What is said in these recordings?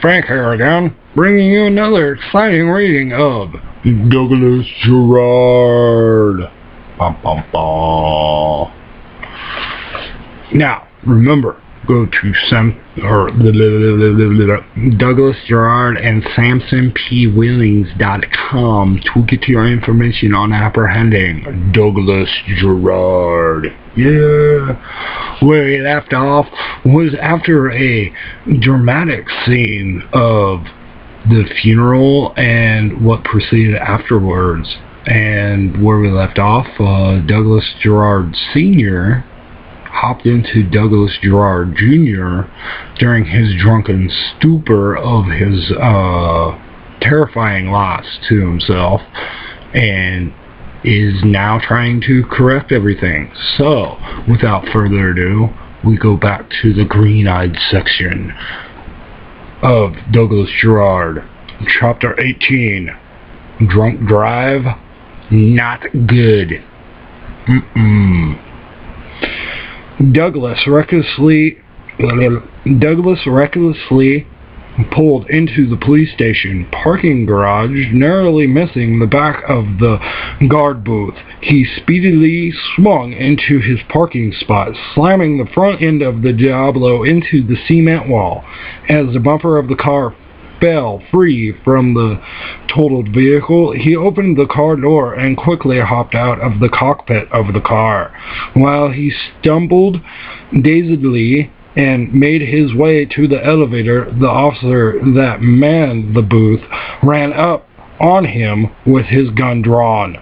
Frank here again, bringing you another exciting reading of Douglas Jerrod. Now, remember, go to Douglas Jerrod and SamsonPWillings.com to get your information on apprehending Douglas Jerrod. Yeah. Where he left off was after a dramatic scene of the funeral and what proceeded afterwards. And where we left off, Douglas Jerrod Sr. hopped into Douglas Jerrod Jr. during his drunken stupor of his terrifying loss to himself, and is now trying to correct everything. So, without further ado, we go back to the green-eyed section of Douglas Jerrod, Chapter 18, Drunk Drive, Not Good. Douglas recklessly pulled into the police station parking garage, narrowly missing the back of the guard booth. He speedily swung into his parking spot, slamming the front end of the Diablo into the cement wall. As the bumper of the car fell free from the totaled vehicle, he opened the car door and quickly hopped out of the cockpit of the car. While he stumbled dazedly and made his way to the elevator, the officer that manned the booth ran up on him with his gun drawn.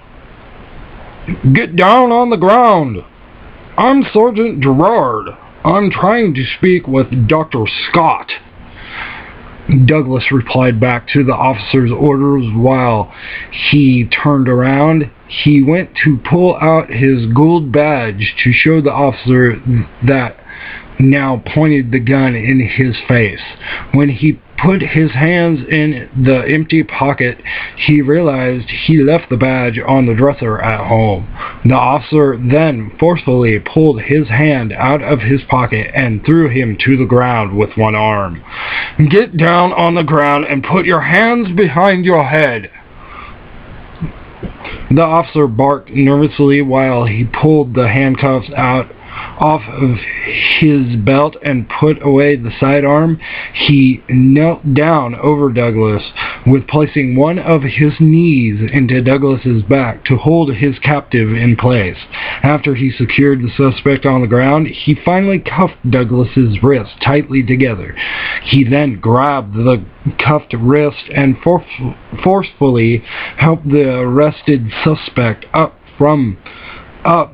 "Get down on the ground! I'm Sergeant Jerrod. I'm trying to speak with Dr. Scott." Douglas replied back to the officer's orders. While he turned around, he went to pull out his gold badge to show the officer that now pointed the gun in his face. When he put his hands in the empty pocket, he realized he left the badge on the dresser at home. The officer then forcefully pulled his hand out of his pocket and threw him to the ground with one arm. "Get down on the ground and put your hands behind your head." The officer barked nervously while he pulled the handcuffs off of his belt and put away the sidearm. He knelt down over Douglas, with placing one of his knees into Douglas's back to hold his captive in place. After he secured the suspect on the ground, he finally cuffed Douglas's wrists tightly together. He then grabbed the cuffed wrist and forcefully helped the arrested suspect up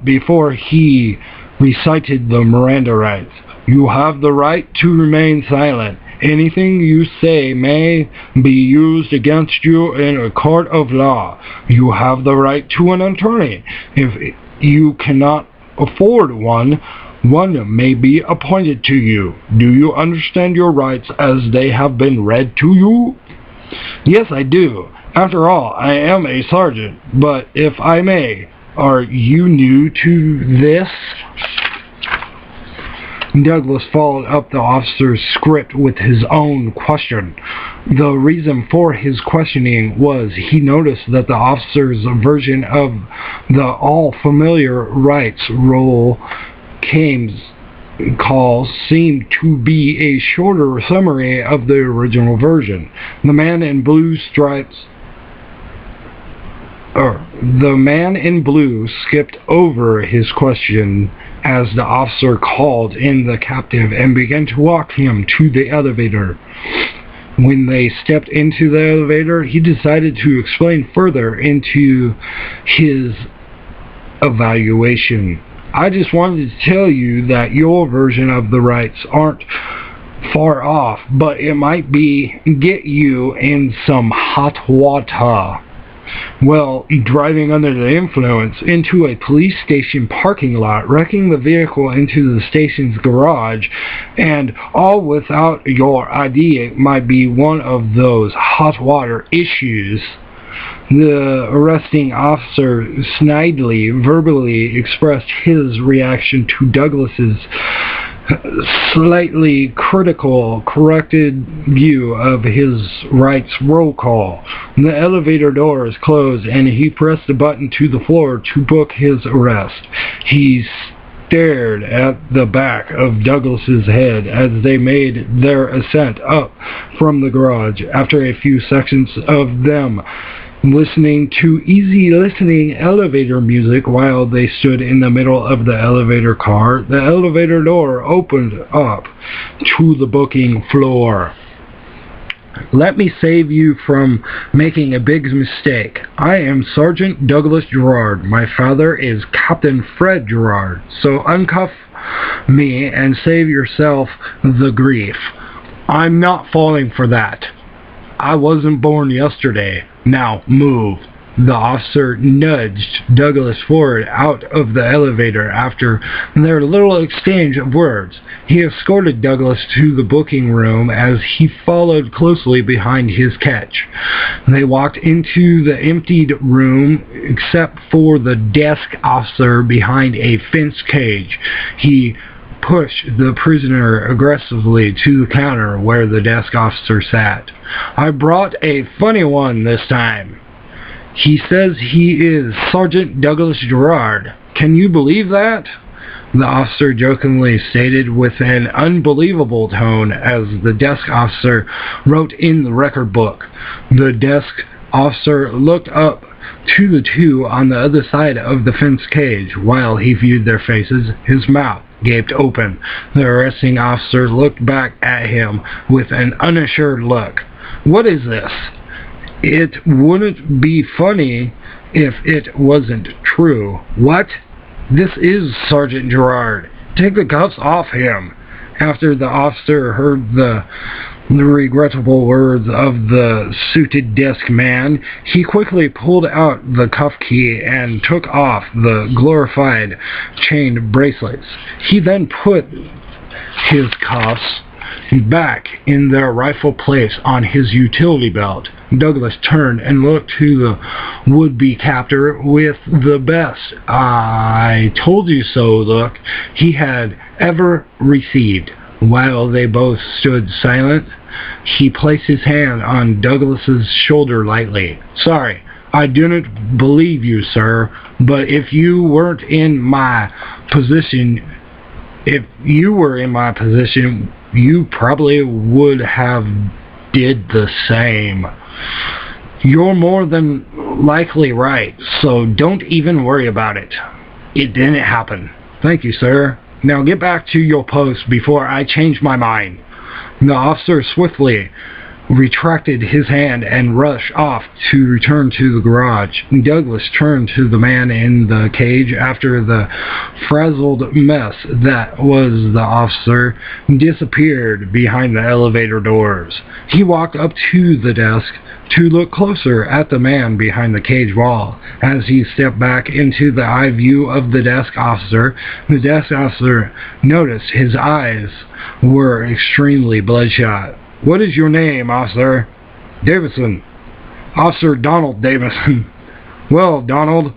before he recited the Miranda rights. "You have the right to remain silent. Anything you say may be used against you in a court of law. You have the right to an attorney. If you cannot afford one, one may be appointed to you. Do you understand your rights as they have been read to you?" "Yes, I do. After all, I am a sergeant. But if I may, are you new to this?" Douglas followed up the officer's script with his own question. The reason for his questioning was he noticed that the officer's version of the all-familiar rights roll call seemed to be a shorter summary of the original version. The man in blue skipped over his question as the officer called in the captive and began to walk him to the elevator. When they stepped into the elevator, he decided to explain further into his evaluation. "I just wanted to tell you that your version of the rights aren't far off, but it might get you in some hot water. Well, driving under the influence into a police station parking lot, wrecking the vehicle into the station's garage, and all without your ID might be one of those hot water issues." The arresting officer snidely verbally expressed his reaction to Douglas's slightly critical, corrected view of his rights roll call. The elevator door is closed and he pressed a button to the floor to book his arrest. He stared at the back of Douglas's head as they made their ascent up from the garage. After a few seconds of them listening to easy listening elevator music while they stood in the middle of the elevator car, the elevator door opened up to the booking floor. Let me save you from making a big mistake. I am Sergeant Douglas Jerrod. My father is Captain Fred Jerrod. So uncuff me and save yourself the grief. I'm not falling for that. I wasn't born yesterday. Now move. The officer nudged Douglas forward out of the elevator after their little exchange of words. He escorted Douglas to the booking room as he followed closely behind his catch. They walked into the emptied room except for the desk officer behind a fence cage. He pushed the prisoner aggressively to the counter where the desk officer sat. I brought a funny one this time. He says he is Sergeant Douglas Jerrod. Can you believe that? The officer jokingly stated with an unbelievable tone as the desk officer wrote in the record book. The desk officer looked up to the two on the other side of the fence cage. While he viewed their faces, his mouth gaped open. The arresting officer looked back at him with an unassured look. What is this? It wouldn't be funny if it wasn't true. What? This is Sergeant Jerrod. Take the cuffs off him. After the officer heard the regrettable words of the suited desk man, he quickly pulled out the cuff key and took off the glorified chain bracelets. He then put his cuffs back in their rightful place on his utility belt. Douglas turned and looked to the would-be captor with the best "I told you so" look he had ever received. While they both stood silent, he placed his hand on Douglas's shoulder lightly. Sorry, I didn't believe you, sir, but if you were in my position, you probably would have did the same. You're more than likely right, so don't even worry about it. It didn't happen. Thank you, sir. Now get back to your post before I change my mind. The officer swiftly retracted his hand and rushed off to return to the garage. Douglas turned to the man in the cage after the frazzled mess that was the officer disappeared behind the elevator doors. He walked up to the desk to look closer at the man behind the cage wall. As he stepped back into the eye view of the desk officer noticed his eyes were extremely bloodshot. What is your name, officer? Davison. Officer Donald Davison. Well, Donald,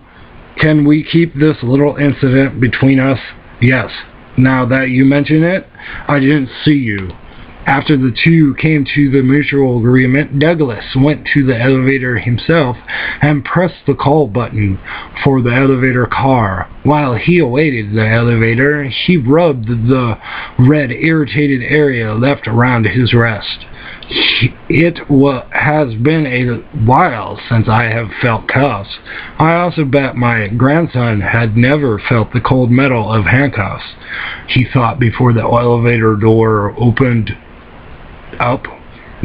can we keep this little incident between us? Yes. Now that you mention it, I didn't see you. After the two came to the mutual agreement, Douglas went to the elevator himself and pressed the call button for the elevator car. While he awaited the elevator, he rubbed the red irritated area left around his wrist. It has been a while since I have felt cuffs. I also bet my grandson had never felt the cold metal of handcuffs, he thought before the elevator door opened up.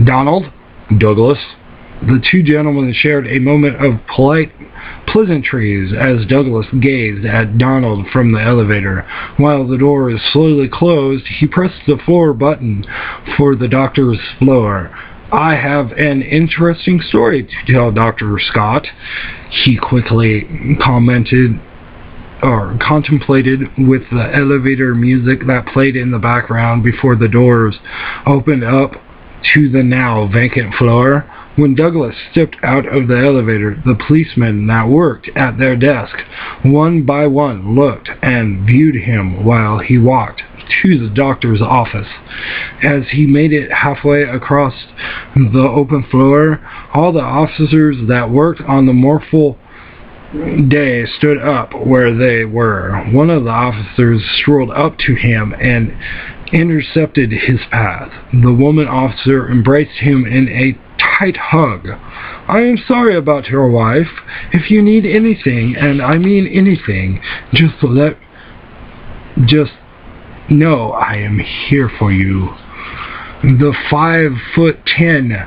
Donald? Douglas? The two gentlemen shared a moment of polite pleasantries as Douglas gazed at Donald from the elevator. While the door was slowly closed, he pressed the floor button for the doctor's floor. I have an interesting story to tell, Dr. Scott, he quickly contemplated with the elevator music that played in the background before the doors opened up to the now vacant floor. When Douglas stepped out of the elevator, the policemen that worked at their desk, one by one, looked and viewed him while he walked to the doctor's office. As he made it halfway across the open floor, all the officers that worked on the mortal day stood up where they were. One of the officers strolled up to him and intercepted his path. The woman officer embraced him in a tight hug. "I am sorry about your wife. If you need anything, and I mean anything, just know I am here for you." The 5'10",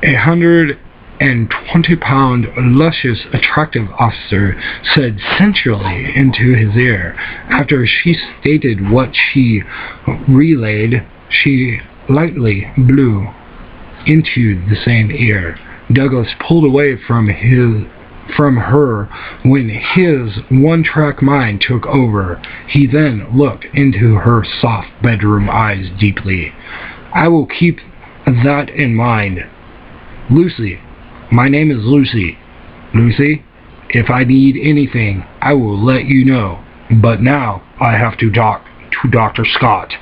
120-pound, luscious, attractive officer said sensually into his ear. After she stated what she relayed, she lightly blew into the same ear. Douglas pulled away from her when his one-track mind took over. He then looked into her soft bedroom eyes deeply. "I will keep that in mind. Lucy, my name is Lucy. Lucy, if I need anything, I will let you know. But now I have to talk to Dr. Scott."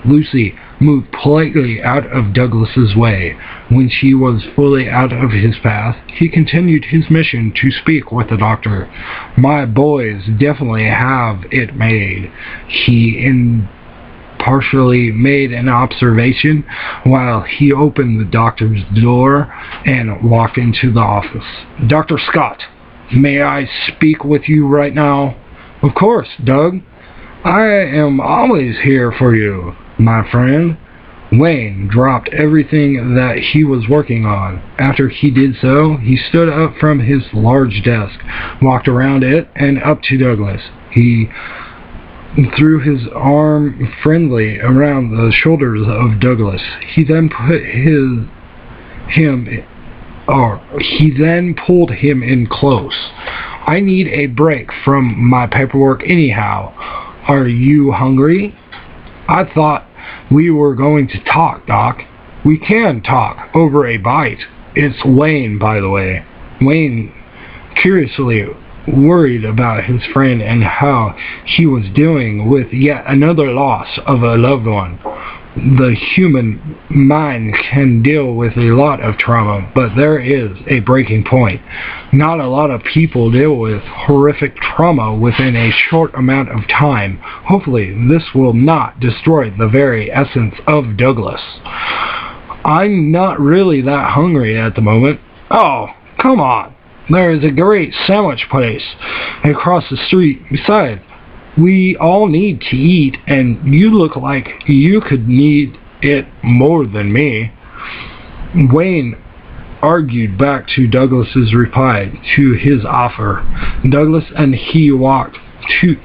Lucy moved politely out of Douglas's way. When she was fully out of his path, he continued his mission to speak with the doctor. "My boys definitely have it made." He impartially made an observation while he opened the doctor's door and walked into the office. "Dr. Scott, may I speak with you right now?" "Of course, Doug. I am always here for you, my friend." Wayne dropped everything that he was working on. After he did so, he stood up from his large desk, walked around it, and up to Douglas. He threw his arm friendly around the shoulders of Douglas. He then pulled him in close. "I need a break from my paperwork anyhow. Are you hungry?" "I thought we were going to talk, Doc." "We can talk over a bite." It's Wayne, by the way. Wayne, curiously worried about his friend and how he was doing with yet another loss of a loved one. The human mind can deal with a lot of trauma, but there is a breaking point. Not a lot of people deal with horrific trauma within a short amount of time. Hopefully, this will not destroy the very essence of Douglas. "I'm not really that hungry at the moment." "Oh, come on. There is a great sandwich place across the street. Besides, we all need to eat, and you look like you could need it more than me." Wayne argued back to Douglas's reply to his offer. Douglas and he walked to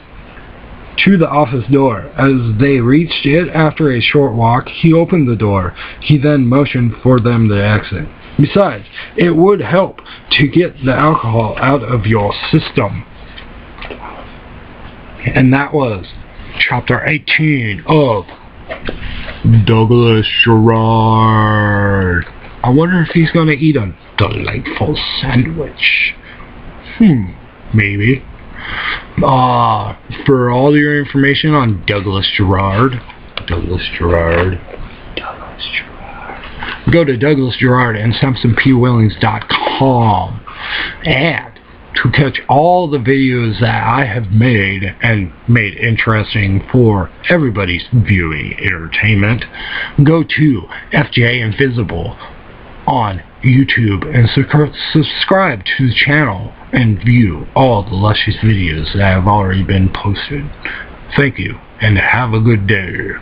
the office door. As they reached it after a short walk, he opened the door. He then motioned for them to exit. "Besides, it would help to get the alcohol out of your system." And that was chapter 18 of Douglas Jerrod. I wonder if he's going to eat a delightful sandwich. Maybe. For all your information on Douglas Jerrod, go to Douglas Jerrod and SampsonPWillings.com. And to catch all the videos that I have made and made interesting for everybody's viewing entertainment, go to FJ Invisible on YouTube and subscribe to the channel and view all the luscious videos that have already been posted. Thank you and have a good day.